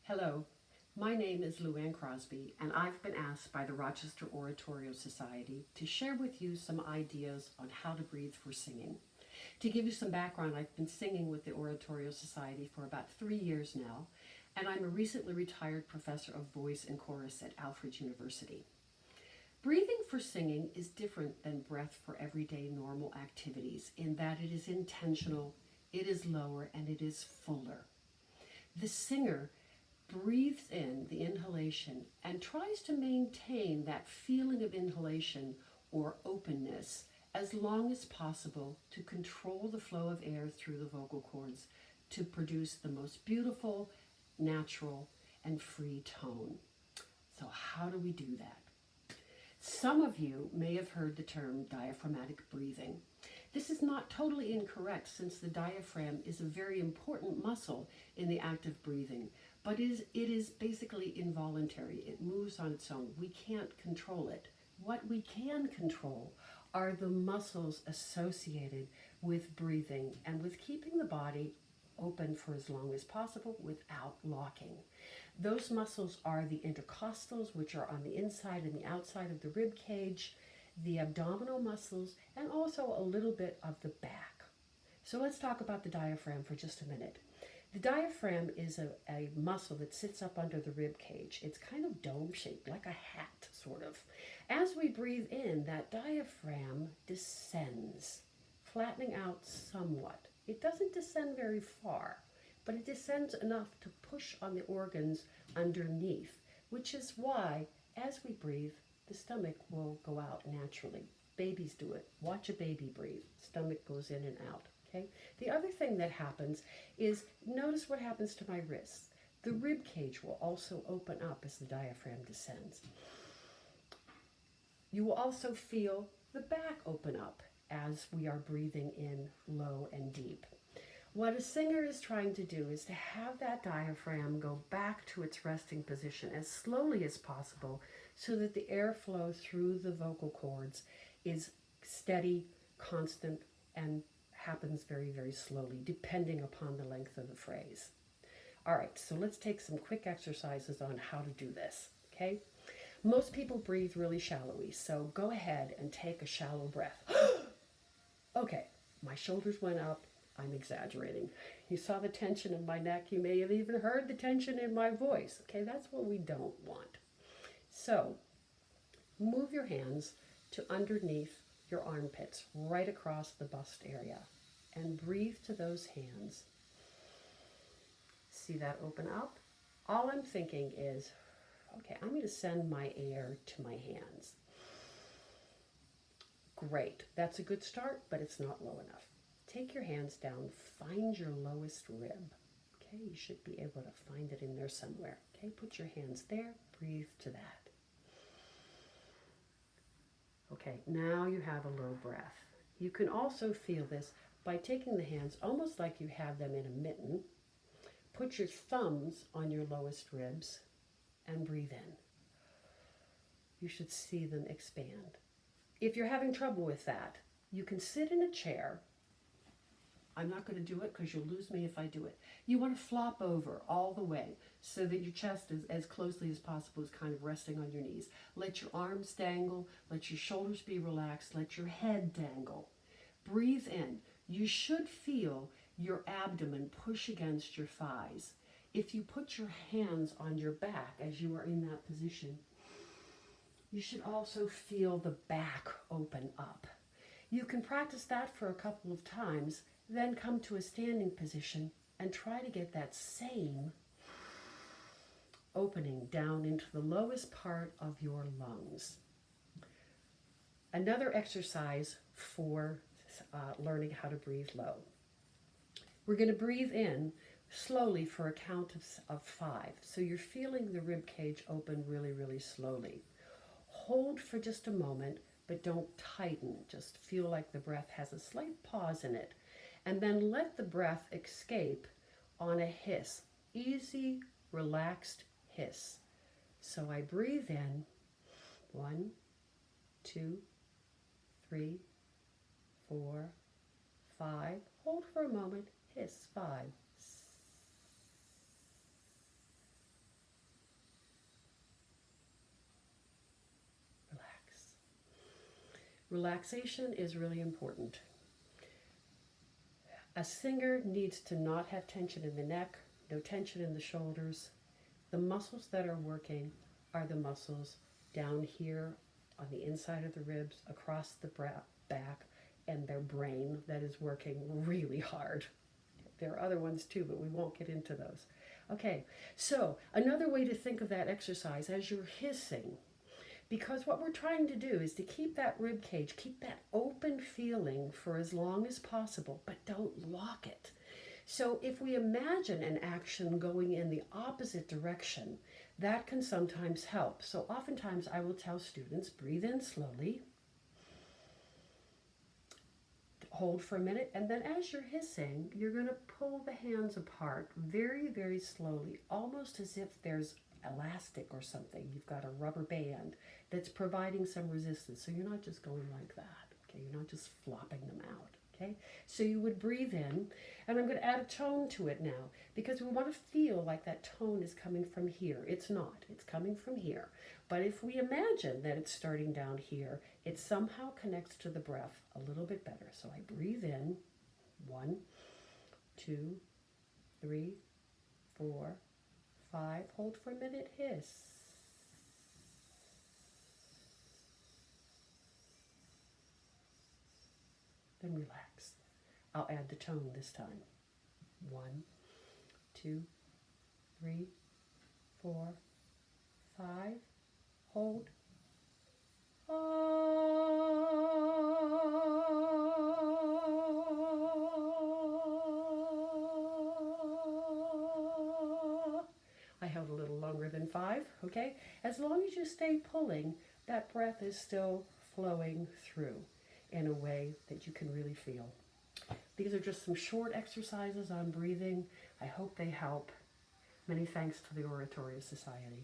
Hello, my name is Luanne Crosby, and I've been asked by the Rochester Oratorio Society to share with you some ideas on how to breathe for singing. To give you some background, I've been singing with the Oratorio Society for about 3 years now, and I'm a recently retired professor of voice and chorus at Alfred University. Breathing for singing is different than breath for everyday normal activities in that it is intentional, it is lower, and it is fuller. The singer breathes in the inhalation and tries to maintain that feeling of inhalation or openness as long as possible to control the flow of air through the vocal cords to produce the most beautiful, natural, and free tone. So how do we do that? Some of you may have heard the term diaphragmatic breathing. This is not totally incorrect since the diaphragm is a very important muscle in the act of breathing, but it is basically involuntary. It moves on its own. We can't control it. What we can control are the muscles associated with breathing and with keeping the body open for as long as possible without locking. Those muscles are the intercostals, which are on the inside and the outside of the rib cage, the abdominal muscles, and also a little bit of the back. So let's talk about the diaphragm for just a minute. The diaphragm is a muscle that sits up under the rib cage. It's kind of dome-shaped, like a hat, sort of. As we breathe in, that diaphragm descends, flattening out somewhat. It doesn't descend very far, but it descends enough to push on the organs underneath, which is why, as we breathe, the stomach will go out naturally. Babies do it. Watch a baby breathe. Stomach goes in and out. Okay? The other thing that happens is, notice what happens to my wrists. The rib cage will also open up as the diaphragm descends. You will also feel the back open up as we are breathing in low and deep. What a singer is trying to do is to have that diaphragm go back to its resting position as slowly as possible so that the airflow through the vocal cords is steady, constant, and happens very, very slowly, depending upon the length of the phrase. All right, so let's take some quick exercises on how to do this, okay? Most people breathe really shallowly, so go ahead and take a shallow breath. Okay, my shoulders went up. I'm exaggerating. You saw the tension in my neck. You may have even heard the tension in my voice. Okay, that's what we don't want. So, move your hands to underneath your armpits, right across the bust area, and breathe to those hands. See that open up? All I'm thinking is, okay, I'm going to send my air to my hands. Great, that's a good start, but it's not low enough. Take your hands down, find your lowest rib. Okay, you should be able to find it in there somewhere. Okay, put your hands there, breathe to that. Okay, now you have a low breath. You can also feel this by taking the hands almost like you have them in a mitten. Put your thumbs on your lowest ribs and breathe in. You should see them expand. If you're having trouble with that, you can sit in a chair. I'm not going to do it because you'll lose me if I do it. You want to flop over all the way so that your chest is as closely as possible is kind of resting on your knees. Let your arms dangle, let your shoulders be relaxed, let your head dangle. Breathe in. You should feel your abdomen push against your thighs. If you put your hands on your back as you are in that position, you should also feel the back open up. You can practice that for a couple of times, then come to a standing position and try to get that same opening down into the lowest part of your lungs. Another exercise for learning how to breathe low. We're going to breathe in slowly for a count of 5. So you're feeling the rib cage open really, really slowly. Hold for just a moment, but don't tighten. Just feel like the breath has a slight pause in it. And then let the breath escape on a hiss. Easy, relaxed hiss. So I breathe in. 1, 2, 3, 4, 5. Hold for a moment. Hiss. 5. Relaxation is really important. A singer needs to not have tension in the neck, no tension in the shoulders. The muscles that are working are the muscles down here on the inside of the ribs, across the back, and their brain that is working really hard. There are other ones too, but we won't get into those. Okay, so another way to think of that exercise as you're hissing, because what we're trying to do is to keep that rib cage, keep that open feeling for as long as possible, but don't lock it. So if we imagine an action going in the opposite direction, that can sometimes help. So oftentimes I will tell students, breathe in slowly, hold for a minute, and then as you're hissing, you're going to pull the hands apart very, very slowly, almost as if there's elastic or something. You've got a rubber band that's providing some resistance. So you're not just going like that, okay? You're not just flopping them out, okay? So you would breathe in, and I'm going to add a tone to it now because we want to feel like that tone is coming from here. It's not. It's coming from here. But if we imagine that it's starting down here, it somehow connects to the breath a little bit better. So I breathe in, 1, 2, 3, 4, 5. Hold for a minute, hiss. Then relax. I'll add the tone this time. 1, 2, 3, 4, 5. Hold. I held a little longer than 5, okay? As long as you stay pulling, that breath is still flowing through in a way that you can really feel. These are just some short exercises on breathing. I hope they help. Many thanks to the Oratorio Society.